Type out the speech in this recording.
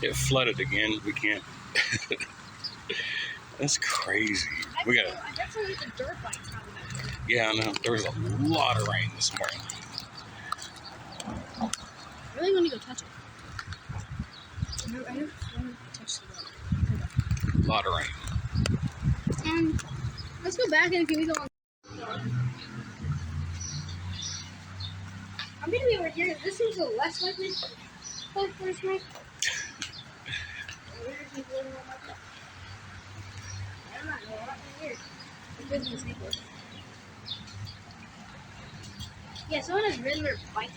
It flooded again. We can't. That's crazy. We got. I definitely need the dirt bike probably. Yeah, I know. There was a lot of rain this morning. I really want to go touch it. I don't want to touch the water. A lot of rain. Let's go back and we go on. I'm gonna be over here. This seems a less likely place for a snake. I'm not going up in here. It's good to snake. Yeah, someone has ridden their bike.